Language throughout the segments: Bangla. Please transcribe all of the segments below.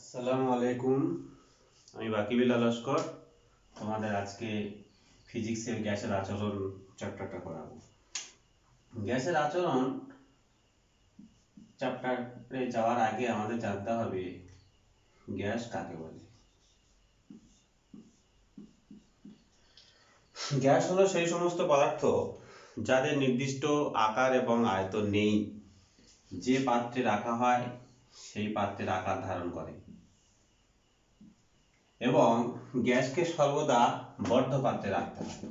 আসসালামু আলাইকুম। আমি বাকিবিল্লাহ লস্কর তোমাদের আজকে ফিজিক্সের গ্যাসের আচরণ চ্যাপ্টারটা করাবো। গ্যাসের আচরণ চ্যাপ্টারে যাওয়ার আগে আমাদের জানতে হবে গ্যাস কাকে বলে। গ্যাস হলো সেই সমস্ত পদার্থ যাদের নির্দিষ্ট আকার এবং আয়তন নেই, যে পাত্রে রাখা হয় সেই পাত্রের আকার ধারণ করে এবং গ্যাসকে সর্বদা বদ্ধ পাত্রে রাখতে হয়।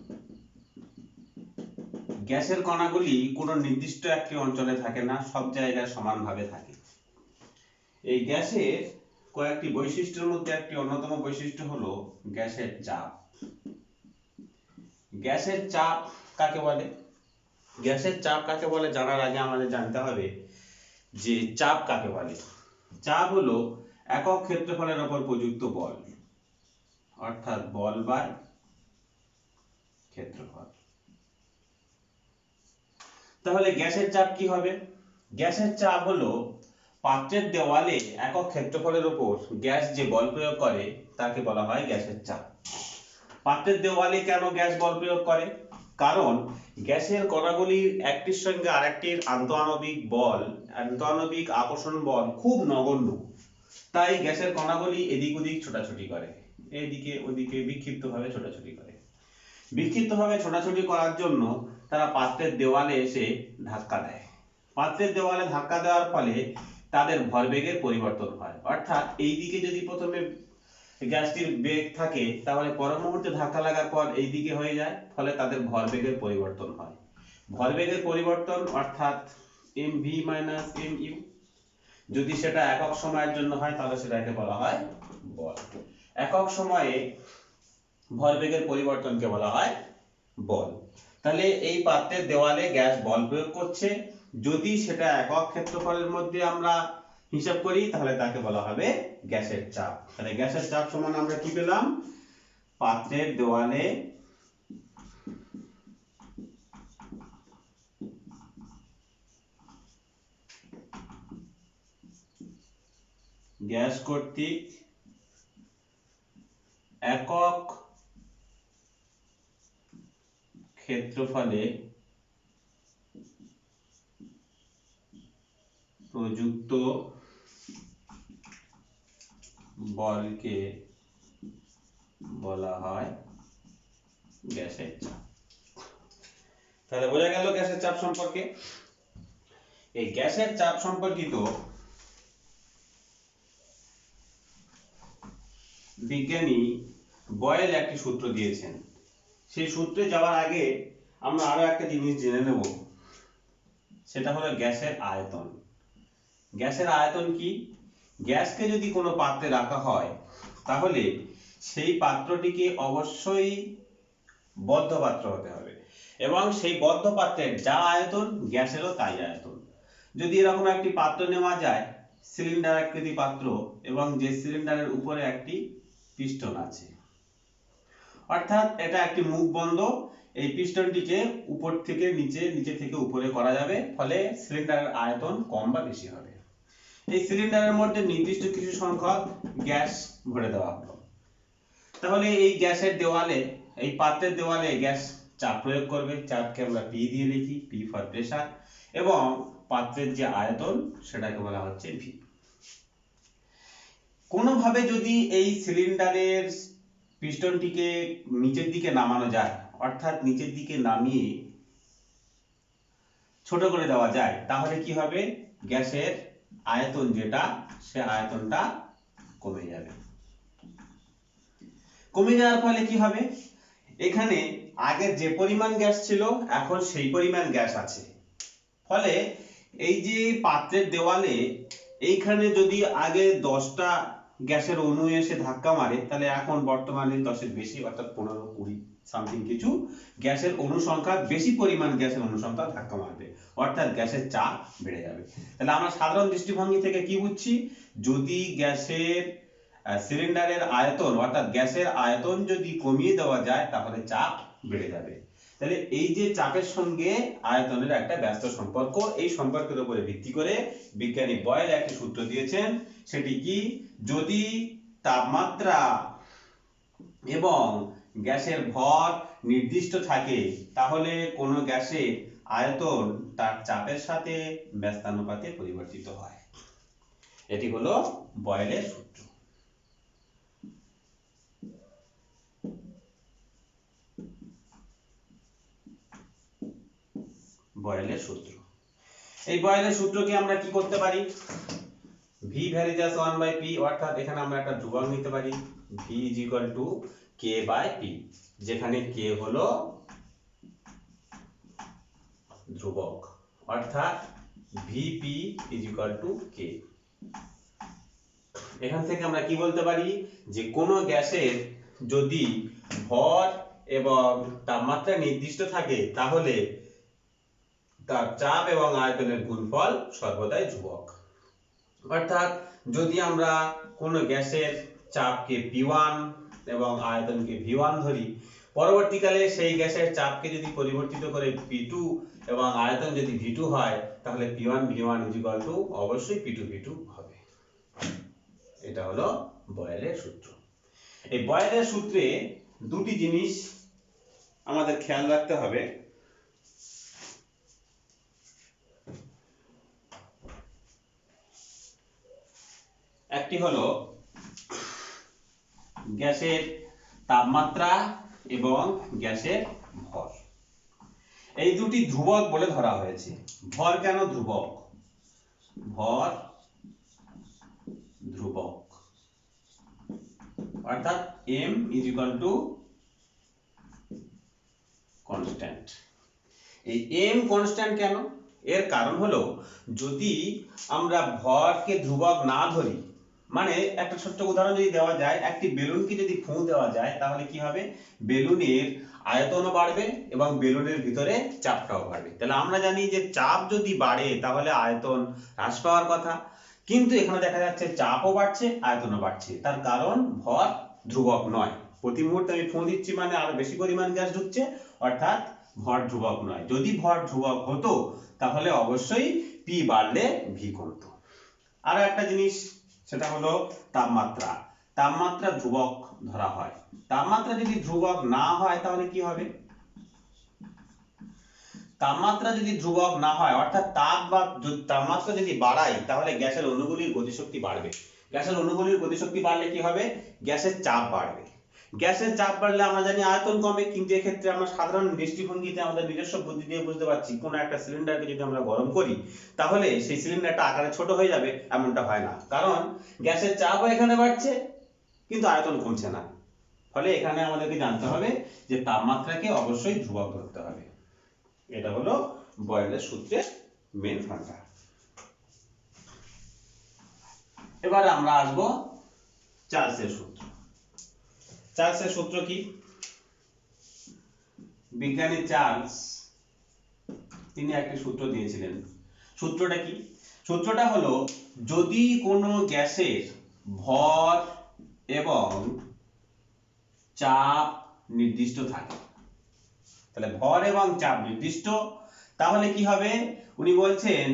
গ্যাসের কণাগুলি কোনো নির্দিষ্ট একটি অঞ্চলে থাকে না, সব জায়গায় সমানভাবে থাকে। এই গ্যাসের কয়েকটি বৈশিষ্ট্যের মধ্যে একটি অন্যতম বৈশিষ্ট্য হলো গ্যাসের চাপ। গ্যাসের চাপ কাকে বলে? গ্যাসের চাপ কাকে বলে জানার আগে আমাদের জানতে হবে যে চাপ কাকে বলে। চাপ হলো একক ক্ষেত্রফলের উপর প্রযুক্ত বল, অর্থাৎ বল বাই ক্ষেত্রফল। তাহলে গ্যাসের চাপ কি হবে? গ্যাসের চাপ হলো পাত্রের দেওয়ালে একক ক্ষেত্রফলের উপর গ্যাস যে বল প্রয়োগ করে তাকে বলা হয় গ্যাসের চাপ। পাত্রের দেওয়ালে কেন গ্যাস বল প্রয়োগ করে? কারণ গ্যাসের কণাগুলির একটির সঙ্গে আরেকটির আন্তঃআণবিক আকর্ষণ বল খুব নগণ্য, তাই গ্যাসের কণাগুলি এদিক ওদিক ছোটাছুটি করে, এদিকে ওদিকে বিক্ষিপ্তভাবে ছোটাছুটি করে। বিক্ষিপ্তভাবে ছোটাছুটি করার জন্য তারা পাত্রের দেওয়ালে এসে ধাক্কা দেয়। পাত্রের দেওয়ালে ধাক্কা দেওয়ার ফলে তাদের ভরবেগের পরিবর্তন হয়, অর্থাৎ এই দিকে যদি প্রথমে গ্যাসটির বেগ থাকে তাহলে পর মুহূর্তে ধাক্কা লাগার পর এই দিকে হয়ে যায়, ফলে তাদের ভরবেগের পরিবর্তন হয়। ভরবেগের পরিবর্তন অর্থাৎ mv mu, যদি সেটা একক সময়ের জন্য হয় তাহলে সেটাকে বলা হয় বল। একক সময়ে ভরবেগের পরিবর্তনকে বলা হয় বল। তাহলে এই পাত্রের দেওয়ালে গ্যাস বল প্রয়োগ করছে, যদি সেটা একক ক্ষেত্রফলের মধ্যে আমরা হিসাব করি তাহলে তাকে বলা হবে গ্যাসের চাপ। তাহলে গ্যাসের চাপ সমান আমরা কি পেলাম? পাত্রের দেওয়ালে গ্যাস কর্তৃক একক ক্ষেত্রফলে প্রযুক্ত বলকে বলা হয় গ্যাসের চাপ। তাহলে বোঝা গেল গ্যাসের চাপ সম্পর্কে। এই গ্যাসের চাপ সম্পর্কিত বিজ্ঞানী বয়েল একটি সূত্র দিয়েছেন। সেই সূত্রে যাওয়ার আগে আমরা আরো একটা জিনিস জেনে নেব, সেটা হলো গ্যাসের আয়তন। গ্যাসের আয়তন কি? গ্যাসকে যদি কোনো পাত্রে রাখা হয় তাহলে সেই পাত্রটিকে অবশ্যই বদ্ধ পাত্র হতে হবে এবং সেই বদ্ধ পাত্রের যা আয়তন গ্যাসেরও তাই আয়তন। যদি এরকম একটি পাত্র নেওয়া যায়, সিলিন্ডার আকৃতি পাত্র, এবং যে সিলিন্ডারের উপরে একটি পিস্টন আছে, অর্থাৎ এটা একটি মুখ বন্ধ, এই পিস্টনটিকে উপর থেকে নিচে, নিচে থেকে উপরে করা যাবে, ফলে সিলিন্ডারের আয়তন কম বা বেশি হবে। এই সিলিন্ডারের মধ্যে নির্দিষ্ট কিছু সংখ্যক গ্যাস ভরে দেওয়া হলো। তাহলে এই গ্যাসের দেওয়ালে, এই পাত্রের দেওয়ালে গ্যাস চাপ প্রয়োগ করবে, চাপকে আমরা পি দিয়ে লিখি, পি ফর প্রেসার, এবং পাত্রের যে আয়তন সেটাকে বলা হচ্ছে ভি। কোনোভাবে যদি এই সিলিন্ডারের পিস্টনটিকে নিচের দিকে নামানো যায়, অর্থাৎ নিচের দিকে নামিয়ে ছোট করে দেওয়া যায়, তাহলে কি হবে? গ্যাসের আয়তন যেটা, সে আয়তনটা কমে যাবে। কমে যাওয়ার ফলে কি হবে? এখানে আগে যে পরিমাণ গ্যাস ছিল এখন সেই পরিমাণ গ্যাস আছে, ফলে এই যে পাত্রের দেওয়ালে এইখানে যদি আগে 10টা গ্যাসের অণু এসে ধাক্কা মারে, তাহলে এখন বর্তমানে 10-এর বেশি, অর্থাৎ 15-20 সামথিং কিছু গ্যাসের অণু সংখ্যা, বেশি পরিমাণ গ্যাসের অণু সংখ্যা ধাক্কা মারবে, অর্থাৎ গ্যাসের চাপ বেড়ে যাবে। তাহলে আমরা সাধারণ দৃষ্টিভঙ্গি থেকে কি বুঝছি? যদি গ্যাসের সিলিন্ডারের আয়তন, অর্থাৎ গ্যাসের আয়তন যদি কমিয়ে দেওয়া যায় তাহলে চাপ বেড়ে যাবে। তাহলে এই যে চাপের সঙ্গে আয়তনের একটা ব্যস্ত সম্পর্ক, এই সম্পর্কের উপরে ভিত্তি করে বিজ্ঞানী বয়েল একটি সূত্র দিয়েছেন। সেটি কি? যদি তাপমাত্রা এবং গ্যাসের ভর নির্দিষ্ট থাকে তাহলে কোনো গ্যাসের আয়তন তার চাপের সাথে ব্যস্তানুপাতে পরিবর্তিত হয়। এটি হলো বয়েলের সূত্র। বয়েলের সূত্র, এই বয়েলের সূত্রকে আমরা কি করতে পারি? v ভ্যারিজাস 1/p, অর্থাৎ এখানে আমরা একটা ধ্রুবক নিতে পারি v k/p, যেখানে k হলো ধ্রুবক, অর্থাৎ vp k। এখান থেকে আমরা কি বলতে পারি? যে কোনো গ্যাসের যদি ভর এবং তাপমাত্রা নির্দিষ্ট থাকে তাহলে তার চাপ এবং আয়তনের গুণফল সর্বদাই ধ্রুবক। অর্থাৎ যদি আমরা কোনো গ্যাসের চাপকে P1 এবং আয়তনকে V1 ধরি, পরবর্তীকালে সেই গ্যাসের চাপকে যদি পরিবর্তিত করে P2 এবং আয়তন যদি V2 হয়, তাহলে P1 V1 অবশ্যই P2 V2 হবে। এটা হলো বয়েলের সূত্র। এই বয়েলের সূত্রে দুটি জিনিস আমাদের খেয়াল রাখতে হবে। একটি হলো গ্যাসের তাপমাত্রা এবং গ্যাসের ভর। এই দুটি ধ্রুবক বলে ধরা হয়েছে। ভর কেন ধ্রুবক? ভর ধ্রুবক, অর্থাৎ m কনস্ট্যান্ট। এই m কনস্ট্যান্ট কেন? এর কারণ হলো যদি আমরা ভরকে ধ্রুবক না ধরি, মানে একটা ছোট্ট উদাহরণ যদি দেওয়া যায়, একটি বেলুনকে যদি ফুঁ দেওয়া যায় তাহলে কি হবে? বেলুনের আয়তনও বাড়বে এবং বেলুনের ভিতরে চাপটাও বাড়বে। তাহলে আমরা জানি যে চাপ যদি বাড়ে তাহলে আয়তন হ্রাস পাওয়ার কথা, কিন্তু এখানে দেখা যাচ্ছে চাপও বাড়ছে আয়তনও বাড়ছে। তার কারণ ভর ধ্রুবক নয়। প্রতি মুহূর্তে আমি ফুঁ দিচ্ছি মানে আরো বেশি পরিমাণ গ্যাস ঢুকছে, অর্থাৎ ভর ধ্রুবক নয়। যদি ভর ধ্রুবক হতো তাহলে অবশ্যই p বাড়লে v কমতো। আরো একটা জিনিস, সেটা হলো তাপমাত্রা। তাপমাত্রা ধ্রুবক ধরা হয়। তাপমাত্রা যদি ধ্রুবক না হয় তাহলে কি হবে? তাপমাত্রা যদি ধ্রুবক না হয়, অর্থাৎ তাপমাত্রা যদি বাড়াই তাহলে গ্যাসের অণুগুলির গতিশক্তি বাড়বে। গ্যাসের অণুগুলির গতিশক্তি বাড়লে কি হবে? গ্যাসের চাপ বাড়বে। গ্যাসের চাপ বাড়লে আমরা জানি আয়তন কমে, কিন্তু এক্ষেত্রে আমরা সাধারণ দৃষ্টিভঙ্গিতে আমাদের নিজস্ব বুদ্ধি দিয়ে বুঝতে পারছি, কোনো একটা সিলিন্ডারকে যদি আমরা গরম করি তাহলে সেই সিলিন্ডারটা আকারে ছোট হয়ে যাবে, এমনটা হয় না। কারণ গ্যাসের চাপও এখানে বাড়ছে কিন্তু আয়তন কমছে না। ফলে এখানে আমাদেরকে জানতে হবে যে তাপমাত্রাকে অবশ্যই ধ্রুবক ধরতে হবে। এটা হলো বয়েলের সূত্রের মেন ফান্ডা। এবার আমরা আসব চার্লসের সূত্র। চার্লসের সূত্র কি? বিজ্ঞানী চার্লস তিনি একটি সূত্র দিয়েছিলেন। সূত্রটা কি? সূত্রটা হলো যদি কোনো গ্যাসের ভর এবং চাপ নির্দিষ্ট থাকে, তাহলে ভর এবং চাপ নির্দিষ্ট, তাহলে কি হবে? উনি বলছেন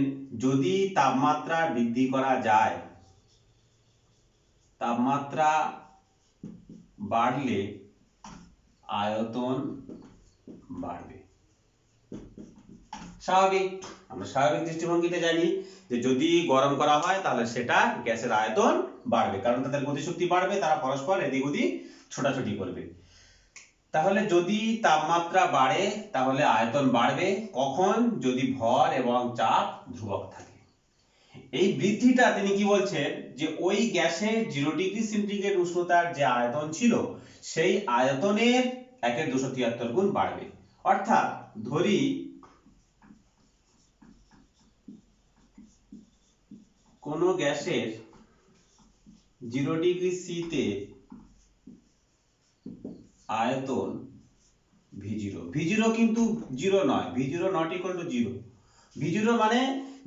যদি তাপমাত্রা বৃদ্ধি করা যায়, তাপমাত্রা বাড়লে আয়তন বাড়বে। স্বাভাবিক, আমরা স্বাভাবিক দৃষ্টিভঙ্গিতে জানি যে যদি গরম করা হয় তাহলে সেটা গ্যাসের আয়তন বাড়বে, কারণ তাদের গতিশক্তি বাড়বে, তারা পরস্পর এদিক ওদিক ছোটাছুটি করবে। তাহলে যদি তাপমাত্রা বাড়ে তাহলে আয়তন বাড়বে। কখন? যদি ভর এবং চাপ ধ্রুবক থাকে। এই বৃদ্ধিটা তিনি কি বলছেন? যে ওই গ্যাসের 0 ডিগ্রি সেন্টিগ্রেড উষ্ণতার যে আয়তন ছিল সেই আয়তনের 1/273 গুণ বাড়বে। অর্থাৎ ধরি কোন গ্যাসের 0 ডিগ্রি সি তে আয়তন V0, V0 কিন্তু 0 নয়, V0 not equal to 0। V0 মানে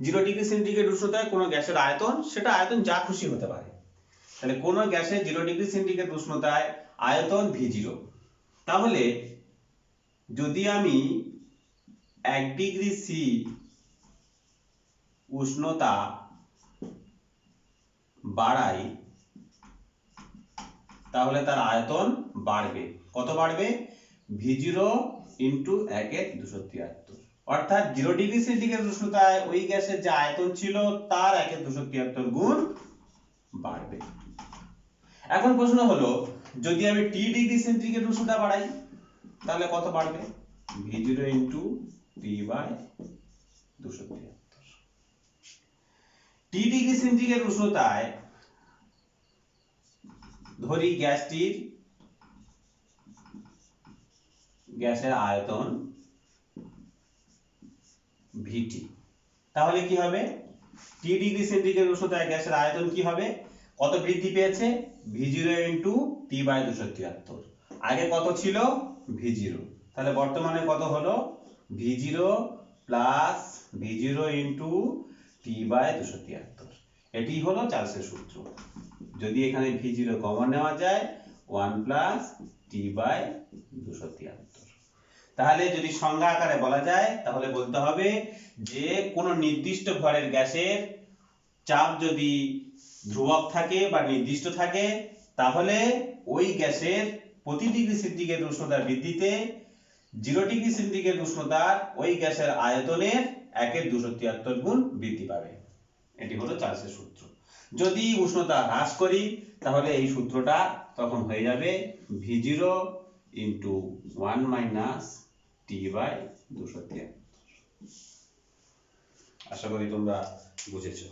0 ডিগ্রি সেন্টিগ্রেড উষ্ণতায় কোনো গ্যাসের আয়তন, সেটা আয়তন যা খুশি হতে পারে। তাহলে কোনো গ্যাসের 0 ডিগ্রি সেন্টিগ্রেড উষ্ণতায় আয়তন V0, তাহলে যদি আমি 1 ডিগ্রি সি উষ্ণতা বাড়াই তাহলে তার আয়তন বাড়বে। কত বাড়বে? V0 ইন্টু 1/273, অর্থাৎ 0 ডিগ্রি সেন্টিগ্রেড উষ্ণতায় ওই গ্যাসের যে আয়তন ছিল তার 1/273 গুণ বাড়বে। এখন প্রশ্ন হলো, যদি আমি T ডিগ্রি সেন্টিগ্রেড উষ্ণতা বাড়াই তাহলে কত বাড়বে? V0 into T/273। T degree centigrade উষ্ণতায় ধরি গ্যাসের আয়তন VT, তাহলে কি হবে? T ডিগ্রি সেন্টিগ্রেড উষ্ণতায় গ্যাসের আয়তন কি হবে? কত বৃদ্ধি পেয়েছে? V0 into T/273। আগে কত ছিল? V0, তাহলে বর্তমানে কত হলো? V0 plus V0 into T/273। এটি হলো চার্লসের সূত্র। যদি এখানে V0 কমন নেওয়া যায়, 1 প্লাস T/273। তাহলে যদি সংজ্ঞা আকারে বলা যায় তাহলে বলতে হবে যে কোনো নির্দিষ্ট ভরের গ্যাসের চাপ যদি ধ্রুবক থাকে বা নির্দিষ্ট থাকে তাহলে ওই গ্যাসের প্রতি ডিগ্রি সেন্টিগ্রেড উষ্ণতা বৃদ্ধিতে 0 ডিগ্রি সেন্টিগ্রেড উষ্ণতার ওই গ্যাসের আয়তনের 1/273 গুণ বৃদ্ধি পাবে। এটি হলো চার্লসের সূত্র। যদি উষ্ণতা হ্রাস করি তাহলে এই সূত্রটা তখন হয়ে যাবে V0 ইন্টু 1 মাইনাস T/273। আশা করি তোমরা বুঝেছো।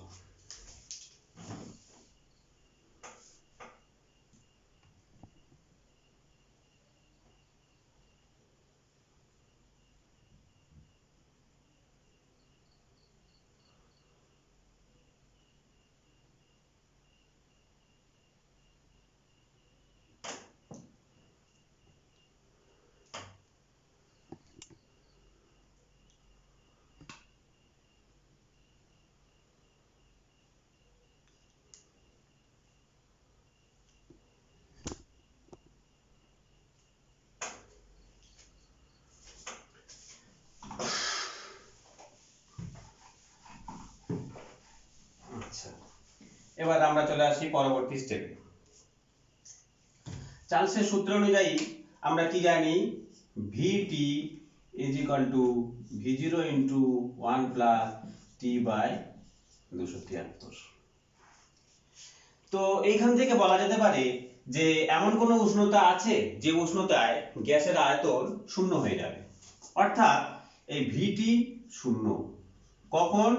এবার আমরা চলে আসি পরবর্তী স্টেপে। চার্লসের সূত্র অনুযায়ী আমরা কি জানি? VT is equal to V0 into 1 plus T/273। তো এইখান থেকে বলা যেতে পারে যে এমন কোনো উষ্ণতা আছে যে উষ্ণতায় গ্যাসের আয়তন শূন্য হয়ে যাবে, অর্থাৎ এই VT শূন্য। কখন?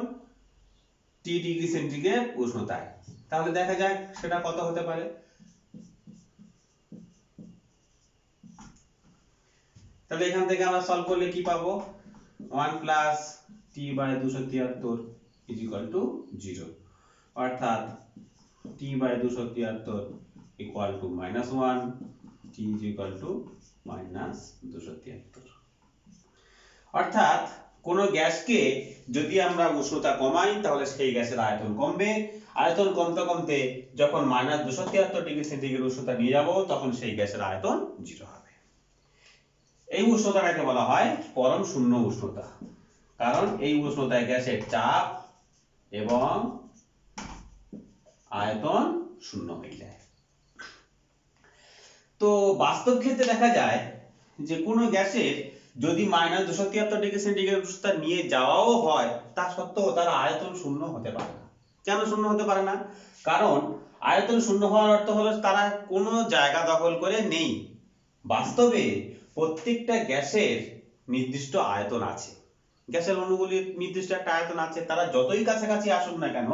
T ডিগ্রি সেন্টিগ্রেড উষ্ণতায়। তাহলে দেখা যাক সেটা কত হতে পারে। তাহলে এখান থেকে আমরা সলভ করলে কি পাবো? 1 plus T/273 is equal to 0, অর্থাৎ T/273 equal to -1, T is equal to -273। অর্থাৎ কোন গ্যাসকে যদি আমরা উষ্ণতা কমাই তাহলে সেই গ্যাসের আয়তন কমবে। আয়তন কমতে কমতে যখন -273 ডিগ্রি সেন্টিগ্রেড উষ্ণতা নিয়ে যাব তখন সেই গ্যাসের আয়তন 0 হবে। এই উষ্ণতাটাকে বলা হয় পরম শূন্য উষ্ণতা, কারণ এই উষ্ণতায় গ্যাসের চাপ এবং আয়তন শূন্য হয়ে যায়। তো বাস্তব ক্ষেত্রে দেখা যায় যে কোনো গ্যাসের যদি -273 ডিগ্রি সেন্টিগ্রেড উষ্ণতা নিয়ে যাওয়াও হয় তা সত্ত্বেও তার আয়তন শূন্য হতে পারে না। কেন শূন্য হতে পারে না? কারণ আয়তন শূন্য হওয়ার অর্থ হলো তারা কোনো জায়গা দখল করে নেই। বাস্তবে প্রত্যেকটা গ্যাসের নির্দিষ্ট আয়তন আছে, গ্যাসের অণুগুলির নির্দিষ্ট একটা আয়তন আছে। তারা যতই কাছাকাছি আসুক না কেন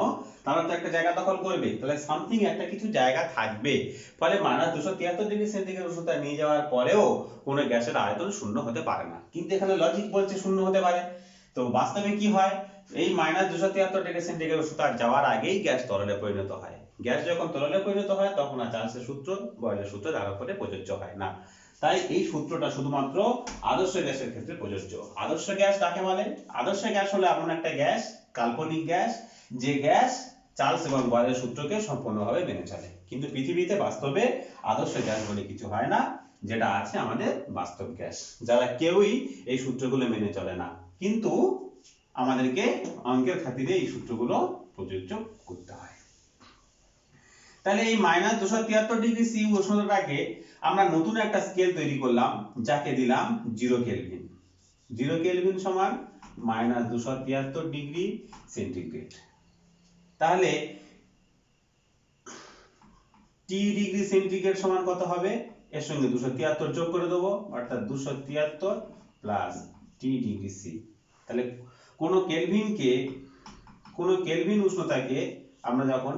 তারা তো একটা জায়গা দখল করবে, তাহলে সামথিং একটা কিছু জায়গা থাকবে। ফলে -273 ডিগ্রি সেন্টিগ্রেড উষ্ণতা নিয়ে যাওয়ার পরেও কোনো গ্যাসের আয়তন শূন্য হতে পারে না, কিন্তু এখানে লজিক বলছে শূন্য হতে পারে। তো বাস্তবে কি হয়? এই -273 ডিগ্রি সেন্টিগ্রেড উষ্ণতা যাওয়ার আগেই গ্যাস তরলে পরিণত হয়। গ্যাস যখন তরলে পরিণত হয় তখন আর চার্লসের সূত্র, বয়লের সূত্র তার উপরে প্রযোজ্য হয় না। তাই এই সূত্রটা শুধুমাত্র আদর্শ গ্যাসের ক্ষেত্রে প্রযোজ্য। আদর্শ গ্যাস কাকে বলে? আদর্শ গ্যাস হলো এমন একটা গ্যাস, কাল্পনিক গ্যাস, যে গ্যাস চার্লস এবং বয়লের সূত্রকে সম্পূর্ণভাবে মেনে চলে। কিন্তু পৃথিবীতে বাস্তবে আদর্শ গ্যাস বলে কিছু হয় না, যেটা আছে আমাদের বাস্তব গ্যাস। যারা কেউই এই সূত্রগুলো মেনে চলে না, কিন্তু আমাদেরকে অঙ্কের খাতিরে এই সূত্রগুলো প্রযোজ্য করতে হয়। তাহলে এই -273°C উষ্ণতাটাকে আমরা নতুন একটা স্কেল তৈরি করলাম, যাকে দিলাম 0 কেলভিন। 0 কেলভিন সমান -273°C। তাহলে T ডিগ্রি সেন্টিগ্রেড সমান কত হবে? এর সঙ্গে 273 যোগ করে দেবো, অর্থাৎ 273 প্লাস T ডিগ্রি C। তাহলে কোন কেলভিন উষ্ণতাকে আমরা যখন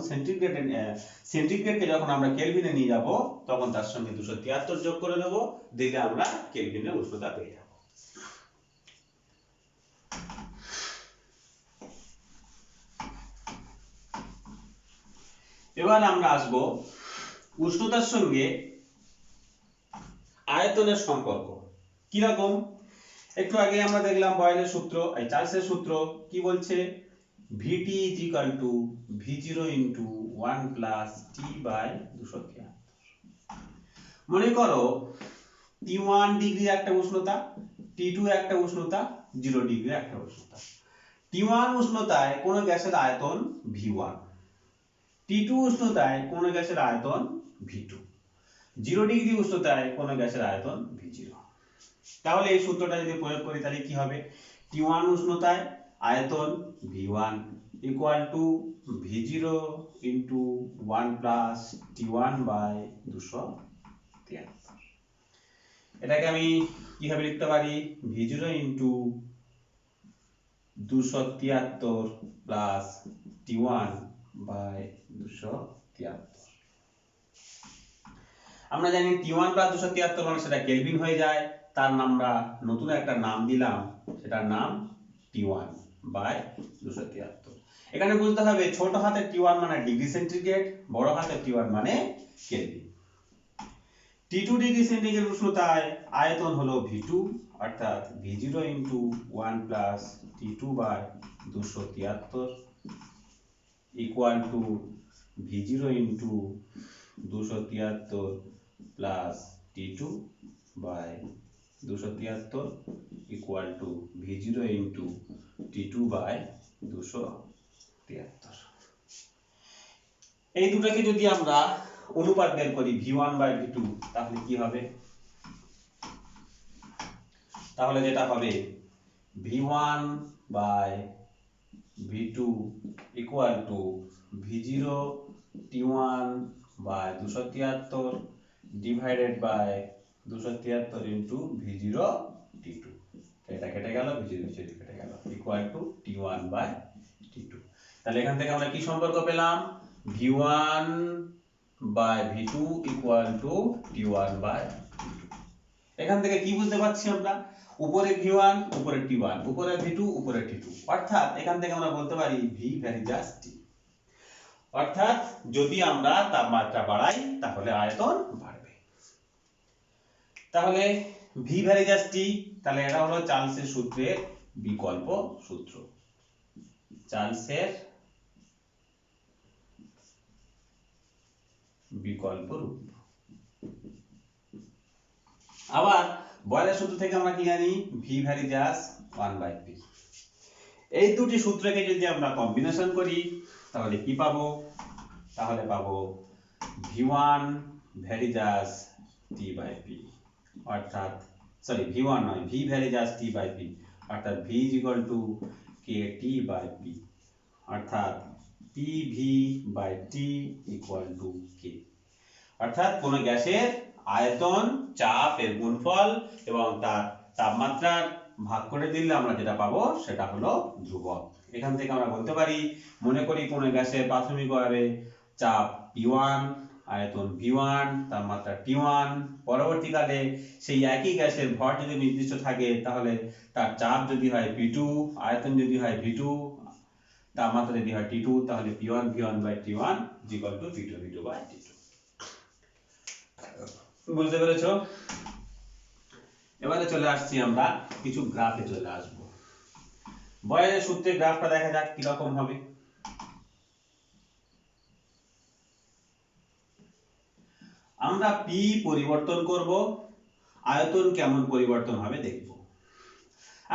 সেন্টিগ্রেডকে যখন আমরা কেলভিনে নিয়ে যাব, তখন তার সঙ্গে 273 যোগ করে দেবো, দিলে আমরা কেলভিনের উষ্ণতা পেয়ে যাব। এবার আমরা আসব উষ্ণতার সঙ্গে আয়তনের সম্পর্ক কি রকম। একটু আগে আমরা দেখলাম বয়েলের সূত্র, এই চার্লসের সূত্র কি বলছে? VT = V0 × 1 + T/273। মনে করো T1 ডিগ্রি একটা উষ্ণতা, T2 একটা উষ্ণতা, 0 ডিগ্রি একটা উষ্ণতা। T1 উষ্ণতায় কোন গ্যাসের আয়তন V1, T2 উষ্ণতায় কোন গ্যাসের আয়তন V2, 0 ডিগ্রি উষ্ণতায় কোন গ্যাসের আয়তন V0। তাহলে এই সূত্রটা যদি প্রয়োগ করি তাহলে কি হবে? T1 উষ্ণতায় আয়তন V1 = V0 × 1 + T1/273। এটাকে আমি কিভাবে লিখতে পারি? V0 × 273 plus T1/273। আমরা জানি T1 + 273 মানে সেটা কেলভিন হয়ে যায়, তার আমরা নতুন একটা নাম দিলাম, সেটার নাম T1/273। এখানে বুঝতে হবে ছোট হাতের T1 মানে ডিগ্রি সেন্টিগ্রেড, বড় হাতের T1 মানে কেলভিন। T2 ডিগ্রি সেন্টিগ্রেড উষ্ণতায় আয়তন হলো V2, অর্থাৎ V0 × 1 + T2/273 = V0 × 273 plus T2/273 = V0 × T2/273। এই দুটোকে যদি আমরা অনুপাত বের করি V1/V2, তাহলে কি হবে? তাহলে যেটা হবে V1/V2 = V0 T1/273 divided by 273 × V0 T2। এটা কেটে গেল, V0 কেটে গেল, =T1/T2। তাহলে এখান থেকে আমরা কি সম্পর্ক পেলাম? V1/V2 = T1/T2। এখান থেকে কি বুঝতে পারছি আমরা? উপরে V1 উপরে T1, উপরে V2 উপরে T2, অর্থাৎ এখান থেকে আমরা বলতে পারি V ভ্যারিজাস T। অর্থাৎ যদি আমরা তাপমাত্রা বাড়াই তাহলে আয়তন বাড়বে। তাহলে V ভ্যারিজাস T, তাহলে এটা হলো চার্লসের সূত্রের বিকল্প সূত্র, চার্লসের বিকল্প রূপ। আবার বয়েলের সূত্র থেকে আমরা কি জানি? V varies as 1/P। এই দুটি সূত্রকে যদি আমরা কম্বিনেশন করি তাহলে কি পাবো? তাহলে পাবো V1 ভ্যারিজাস T/P, অর্থাৎ V1 নয়, V ভ্যারিজাস T/P, অর্থাৎ V = KT/P, অর্থাৎ PV/T = K। অর্থাৎ কোন গ্যাসের আয়তন, চাপ এর গুণফল এবং তার তাপমাত্রার ভাগ করে দিলে আমরা যেটা পাবো সেটা হলো ধ্রুবক। এখান থেকে আমরা বলতে পারি, মনে করি কোন গ্যাসের প্রাথমিকভাবে চাপ P1, আয়তন V1, তাপমাত্রা T1, পরবর্তীকালে সেই একই গ্যাসের ভর যদি নির্দিষ্ট থাকে তাহলে তার চাপ যদি হয় P2, আয়তন যদি হয় V2, তাপমাত্রা যদি হয় T2, তাহলে P1 V1/T1 = P2 V2/T2। বুঝতে পেরেছো? এবারে চলে আসছি আমরা কিছু গ্রাফে চলে আসবো। বয়েলের সূত্রে গ্রাফটা দেখা যাক কি রকম হবে। আমরা P পরিবর্তন করব, আয়তন কেমন পরিবর্তন হবে দেখব।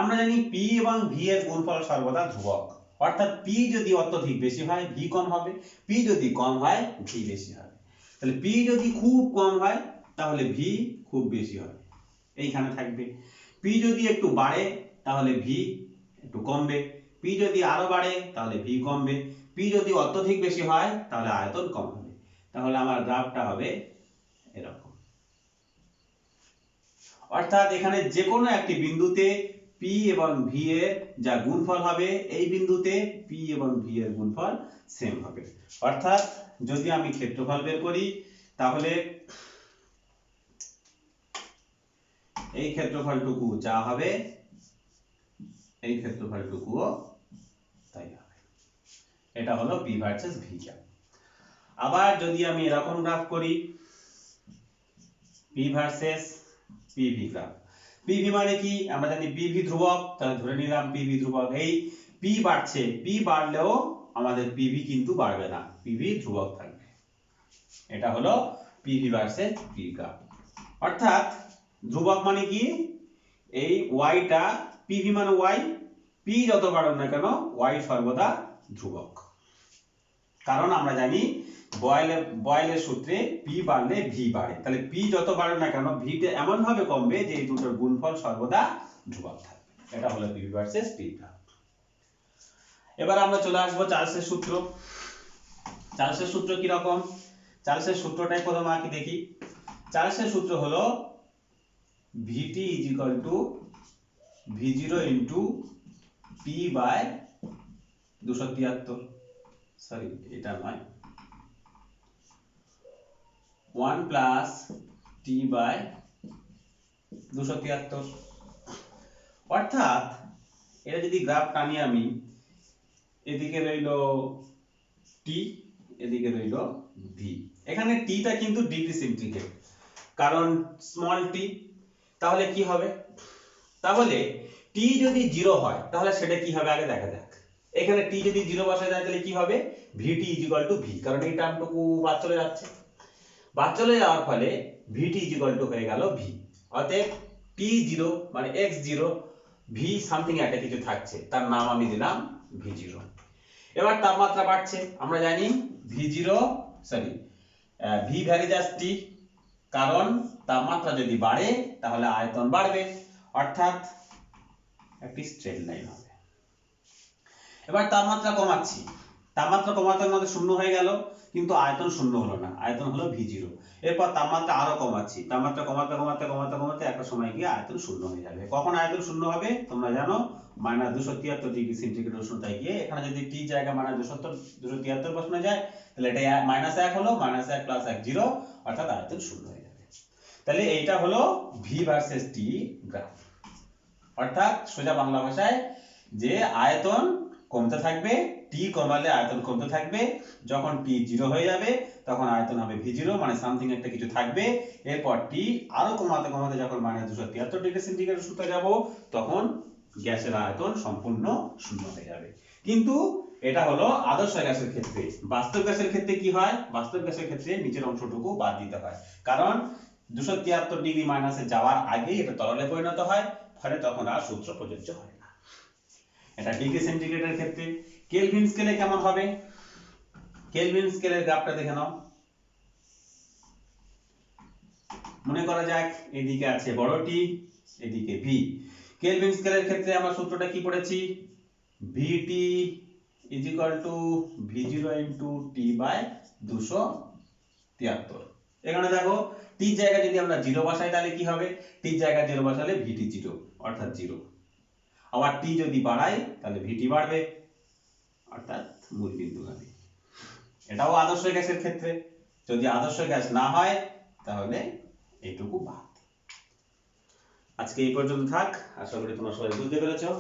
আমরা জানি পি এবং ভি এর গুণফল সর্বদা ধ্রুবক, অর্থাৎ পি যদি অত্যধিক বেশি হয় ভি কম হবে, পি যদি কম হয় ভি বেশি হবে। তাহলে পি যদি খুব কম হয় তাহলে ভি খুব বেশি হবে, এইখানে থাকবে। পি যদি একটু বাড়ে তাহলে ভি একটু কমবে, পি যদি আরো বাড়ে তাহলে ভি কমবে, পি যদি অত্যধিক বেশি হয় তাহলে আয়তন কম হবে। তাহলে আমার গ্রাফটা হবে এরকম। অর্থাৎ এখানে যে কোনো একটি বিন্দুতে পি এবং ভি এর যা গুণফল হবে এই বিন্দুতে পি এবং ভি এর গুণফল সেম হবে। অর্থাৎ যদি আমি ক্ষেত্রফল বের করি তাহলে এই ক্ষেত্রফলটুকু যা হবে এই ক্ষেত্রফলটুকুও তাই হবে। এটা হলো পি ভার্সেস ভি গ্রাফ। আবার যদি আমি এরকম গ্রাফ করি P versus PV graph. PV মানে কি? আমরা জানি পিভি ধ্রুবক, তাহলে ধরে নিলাম পিভি ধ্রুবক। এই পি বাড়ছে, পি বাড়লেও আমাদের পিভি কিন্তু বাড়বে না, পিভি ধ্রুবক থাকবে। এটা হলো পিভি ভার্সেস পি গ্রাফ। অর্থাৎ ধ্রুবক মানে কি? এই ওয়াইটা পিভি মানে ওয়াই, পি যত বাড়ুক না কেন ওয়াই সর্বদা ধ্রুবক। কারণ আমরা জানি বয়েলের সূত্রে পি বাড়লে ভি বাড়ে, তাহলে পি যত বাড়ে না কেন ভিটা এমন ভাবে কমবে যে এই দুটোর গুণফল সর্বদা ধ্রুবক থাকবে। এটা হলো পি ভার্সেস পি গ্রাফ। এবার আমরা চলে আসবো চার্লসের সূত্র। চার্লসের সূত্র কি রকম? চার্লসের সূত্রটাই প্রথমে আঁকি দেখি। চার্লসের সূত্র হলো VT V0 P by 273, sorry এটা নয়, 1 প্লাস T বাই 273। অর্থাৎ এটা যদি গ্রাফ টানি আমি, এদিকে রইল T, এদিকে রইল V। এখানে T টা কিন্তু ডিগ্রি সেন্টিগ্রেড, কারণ স্মল t। তাহলে কি হবে? তাহলে t যদি 0 হয় তাহলে সেটা কি হবে আগে দেখা যাক। এখানে t যদি 0 বসা যায় তাহলে কি হবে? vt v, কারণ এই টার্মটুকু বাদ চলে যাচ্ছে। বাদ চলে যাওয়ার ফলে vt হয়ে গেল v। অতএব t0 মানে x0, v সামথিং একটা কিছু থাকছে, তার নাম আমি দিলাম v0। এবার তাপমাত্রা বাড়ছে, আমরা জানি v0 sorry v varies as t, কারণ তাপমাত্রা যদি বাড়ে তাহলে আয়তন বাড়বে, অর্থাৎ একটি স্ট্রেট লাইন হবে। এবার তাপমাত্রা কমাচ্ছি, তাপমাত্রা কমাতে আমাদের শূন্য হয়ে গেল, কিন্তু আয়তন শূন্য হলো না, আয়তন হলো v0। এরপর তাপমাত্রা আরো কমাচ্ছি, তাপমাত্রা কমাতে কমাতে কমাতে কমাতে একটা সময় গিয়ে আয়তন শূন্য হয়ে যাবে। কখন আয়তন শূন্য হবে তোমরা জানো? -273 ডিগ্রি সেন্টিগ্রেড উষ্ণতায় গিয়ে। এখানে যদি t জায়গা -273 বসানো যায় তাহলে এটা -1 হলো, -1 + 1 0, অর্থাৎ আয়তন শূন্য হয়ে যাবে। তাহলে এইটা হলো v ভার্সেস t গ্রাফ। অর্থাৎ সোজা বাংলা ভাষায় যে আয়তন কমতে থাকবে, t কমালে আয়তন কমতে থাকবে, যখন t 0 হয়ে যাবে তখন আয়তন হবে v0, মানে সামথিং একটা কিছু থাকবে। এরপর t আরো কমাতে কমাতে যখন -273 ডিগ্রি সেন্টিগ্রেড উষ্ণতায় যাব তখন গ্যাসের আয়তন সম্পূর্ণ শূন্য হয়ে যাবে। কিন্তু এটা হলো আদর্শ গ্যাসের ক্ষেত্রে। বাস্তব গ্যাসের ক্ষেত্রে কি হয়? বাস্তব গ্যাসের ক্ষেত্রে নিচের অংশটুকু বাদ দিতে হয়, কারণ 273 ডিগ্রি মাইনাসে যাওয়ার আগেই এটা তরলে পরিণত হয়, ফলে তখন আর সূত্র প্রযোজ্য হয় না। এটা ডিগ্রি সেন্টিগ্রেডের ক্ষেত্রে। কেলভিন স্কেলে কেমন হবে? কেলভিন স্কেলের গ্রাফটা দেখে নাও। মনে করা যাক এদিকে আছে বড় টি, এদিকে ভি। কেলভিন স্কেলের ক্ষেত্রে আমরা সূত্রটা কি পড়েছি? VT V0 T by 273। এখানে দেখো t জায়গায় যদি আমরা 0 বসাই তাহলে কি হবে? t জায়গায় 0 বসালে VT 0, অর্থাৎ 0। আবার t যদি বাড়াই তাহলে VT বাড়বে, অর্থাৎ মূল বিন্দুগামী। এটাও আদর্শ গ্যাসের ক্ষেত্রে। যদি আদর্শ গ্যাস না হয় তাহলে এইটুকু বাদ। আজকে এই পর্যন্ত থাক, আশা করি তোমরা সবাই বুঝতে পেরেছো।